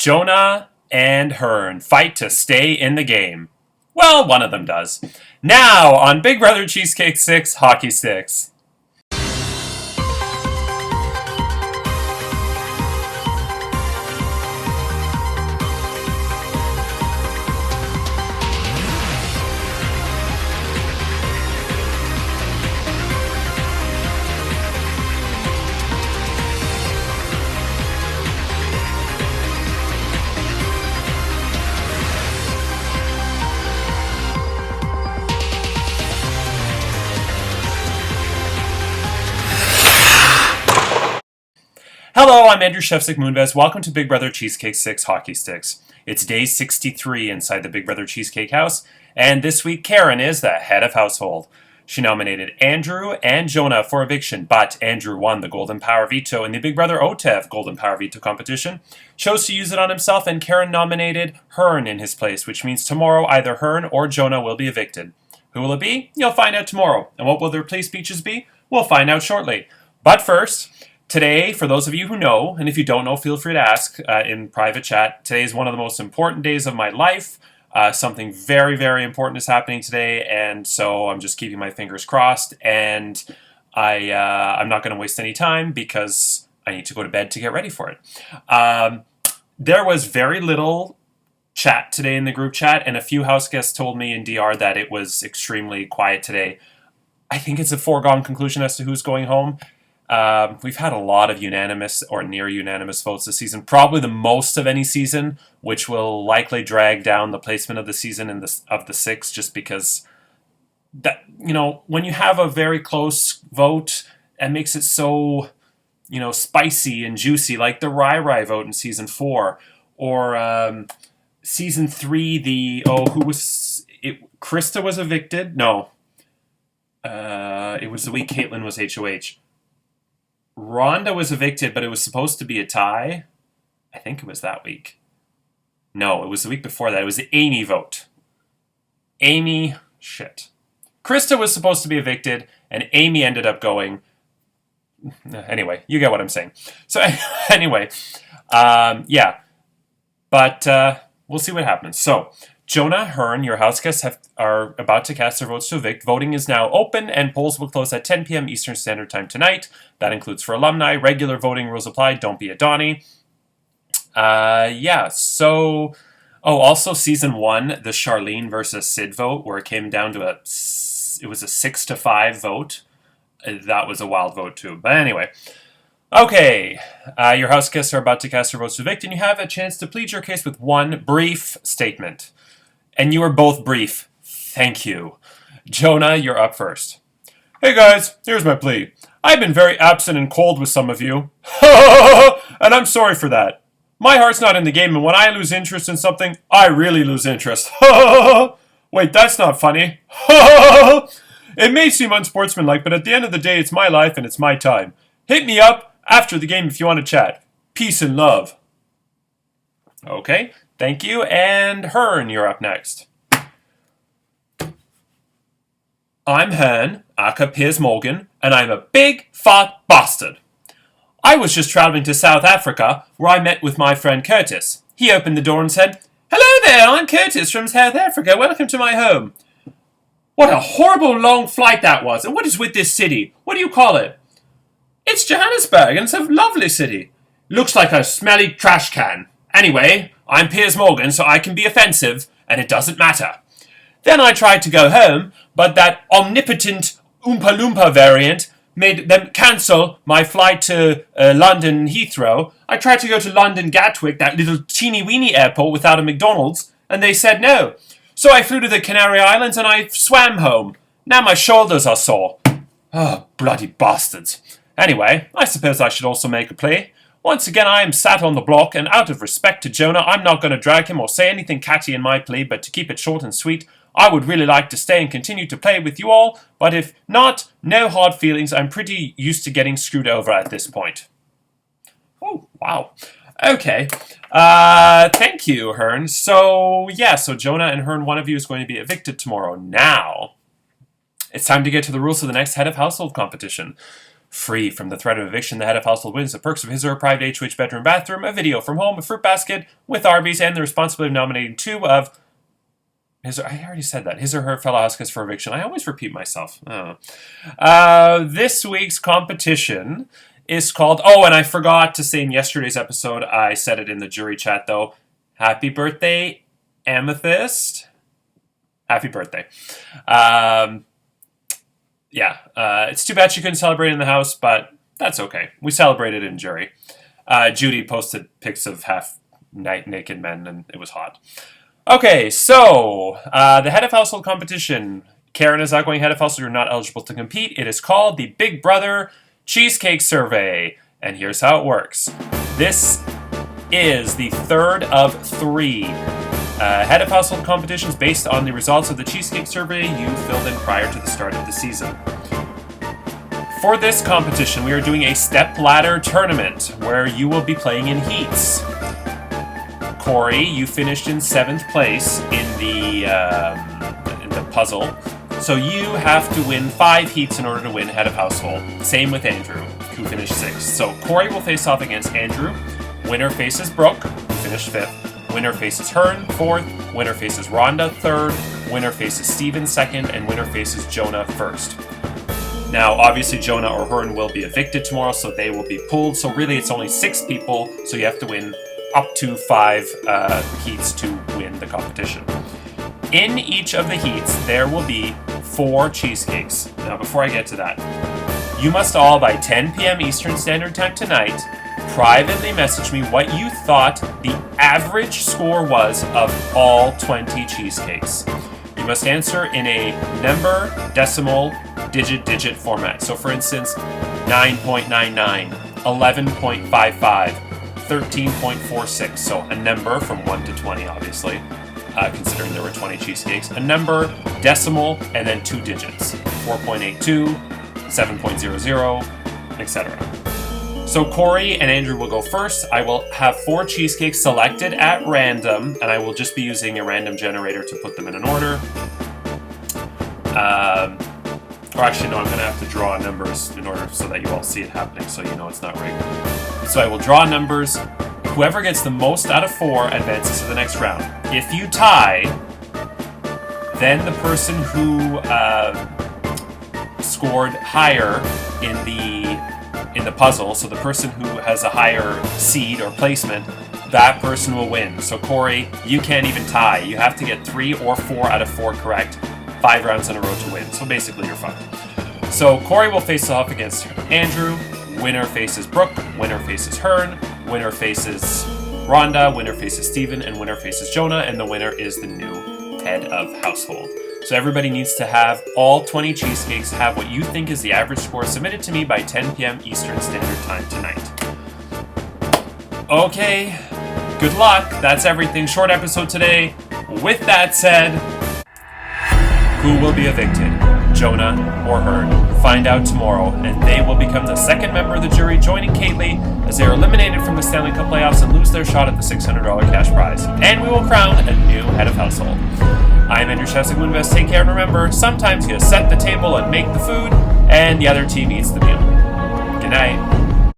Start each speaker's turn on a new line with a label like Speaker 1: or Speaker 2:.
Speaker 1: Jonah and Hearne fight to stay in the game. Well, one of them does. Now, on Big Brother Cheesecake 6 Hockey Sticks. Hello, I'm Andrew Shevsik Moonves. Welcome to Big Brother Cheesecake 6 Hockey Sticks. It's day 63 inside the Big Brother Cheesecake house, and this week Karen is the head of household. She nominated Andrew and Jonah for eviction, but Andrew won the Golden Power Veto in the Big Brother OTEV Golden Power Veto competition, chose to use it on himself, and Karen nominated Hearne in his place, which means tomorrow either Hearne or Jonah will be evicted. Who will it be? You'll find out tomorrow. And what will their plea speeches be? We'll find out shortly. But first, today, for those of you who know, and if you don't know, feel free to ask in private chat. Today is one of the most important days of my life. Something very, very important is happening today, and so I'm just keeping my fingers crossed. And I'm not going to waste any time because I need to go to bed to get ready for it. There was very little chat today in the group chat, and a few house guests told me in DR that it was extremely quiet today. I think it's a foregone conclusion as to who's going home. We've had a lot of unanimous or near unanimous votes this season, probably the most of any season, which will likely drag down the placement of the season of the six, just because that, when you have a very close vote, it makes it so, spicy and juicy, like the Rai vote in season 4, or season 3, Krista was evicted? No. It was the week Caitlyn was HOH. Rhonda was evicted, but it was supposed to be a tie. I think it was that week. No, it was the week before that. It was the Amy vote. Krista was supposed to be evicted, and Amy ended up going. Anyway, you get what I'm saying. So anyway, yeah. But we'll see what happens. So, Jonah, Hearne, your house guests are about to cast their votes to evict. Voting is now open, and polls will close at 10 p.m. Eastern Standard Time tonight. That includes for alumni. Regular voting rules apply. Don't be a Donnie. Also season 1, the Charlene versus Sid vote, where it came down to it was a 6-5 vote. That was a wild vote too. But anyway. Okay, your house guests are about to cast their votes to evict, and you have a chance to plead your case with one brief statement. And you are both brief. Thank you. Jonah, you're up first. Hey guys, here's my plea. I've been very absent and cold with some of you. And I'm sorry for that. My heart's not in the game, and when I lose interest in something, I really lose interest. Wait, that's not funny. It may seem unsportsmanlike, but at the end of the day, it's my life and it's my time. Hit me up after the game if you want to chat. Peace and love. Okay, thank you. And Hearne, you're up next. I'm Hearne, aka Piers Morgan, and I'm a big, fat bastard. I was just travelling to South Africa, where I met with my friend Curtis. He opened the door and said, "Hello there, I'm Curtis from South Africa. Welcome to my home." What a horrible long flight that was, and what is with this city? What do you call it? It's Johannesburg, and it's a lovely city. Looks like a smelly trash can. Anyway, I'm Piers Morgan, so I can be offensive, and it doesn't matter. Then I tried to go home, but that omnipotent Oompa Loompa variant made them cancel my flight to London Heathrow. I tried to go to London Gatwick, that little teeny-weeny airport without a McDonald's, and they said no. So I flew to the Canary Islands, and I swam home. Now my shoulders are sore. Oh, bloody bastards. Anyway, I suppose I should also make a plea. Once again, I am sat on the block, and out of respect to Jonah, I'm not going to drag him or say anything catty in my plea, but to keep it short and sweet, I would really like to stay and continue to play with you all, but if not, no hard feelings. I'm pretty used to getting screwed over at this point. Oh, wow. Okay. Thank you, Hearne. So Jonah and Hearne, one of you is going to be evicted tomorrow. Now, it's time to get to the rules of the next head of household competition. Free from the threat of eviction, the head of household wins the perks of his or her private HOH bedroom bathroom, a video from home, a fruit basket with Arby's, and the responsibility of nominating two of his or her fellow houseguests for eviction. I always repeat myself. This week's competition is called... Oh, and I forgot to say in yesterday's episode, I said it in the jury chat, though. Happy birthday, Amethyst. Happy birthday. It's too bad she couldn't celebrate in the house, but that's okay. We celebrated in jury. Judy posted pics of half-naked men, and it was hot. Okay, so the head of household competition. Karen is outgoing head of household. You're not eligible to compete. It is called the Big Brother Cheesecake Survey, and here's how it works. This is the third of three head of household competitions based on the results of the Cheesecake Survey you filled in prior to the start of the season. For this competition, we are doing a step ladder tournament where you will be playing in heats. Corey, you finished in 7th place in the puzzle, so you have to win 5 heats in order to win head of household. Same with Andrew, who finished 6th. So Corey will face off against Andrew. Winner faces Brooke, who finished 5th. Winner faces Hearne, 4th. Winner faces Rhonda, 3rd. Winner faces Steven, 2nd. And winner faces Jonah, 1st. Now, obviously, Jonah or Hearne will be evicted tomorrow, so they will be pulled. So really, it's only 6 people, so you have to win up to 5 heats to win the competition. In each of the heats, there will be 4 cheesecakes. Now, before I get to that, you must all, by 10 p.m. Eastern Standard Time tonight, privately message me what you thought the average score was of all 20 cheesecakes. You must answer in a number, decimal, digit format. So for instance, 9.99, 11.55, 13.46. So a number from 1 to 20, obviously, considering there were 20 cheesecakes. A number, decimal, and then 2 digits. 4.82, 7.00, etc. So Corey and Andrew will go first. I will have 4 cheesecakes selected at random, and I will just be using a random generator to put them in an order. Or actually, no, I'm going to have to draw numbers in order so that you all see it happening, so you know it's not rigged. So I will draw numbers. Whoever gets the most out of 4 advances to the next round. If you tie, then the person who scored higher in the puzzle, so the person who has a higher seed or placement, that person will win. So Corey, you can't even tie. You have to get 3 or 4 out of 4 correct, 5 rounds in a row to win. So basically you're fucked. So Corey will face off against Andrew. Winner faces Brooke. Winner faces Hearne. Winner faces Rhonda. Winner faces Steven. And winner faces Jonah. And the winner is the new head of household. So everybody needs to have all 20 cheesecakes, have what you think is the average score submitted to me by 10 p.m. Eastern Standard Time tonight. Okay, good luck. That's everything. Short episode today. With that said, who will be evicted? Jonah or Hearne? Find out tomorrow, and they will become the second member of the jury, joining Kaylee as they are eliminated from the Stanley Cup playoffs and lose their shot at the $600 cash prize. And we will crown a new head of household. I'm Andrew Cheesecake Moonves. Take care, and remember, sometimes you set the table and make the food, and the other team eats the meal. Good night.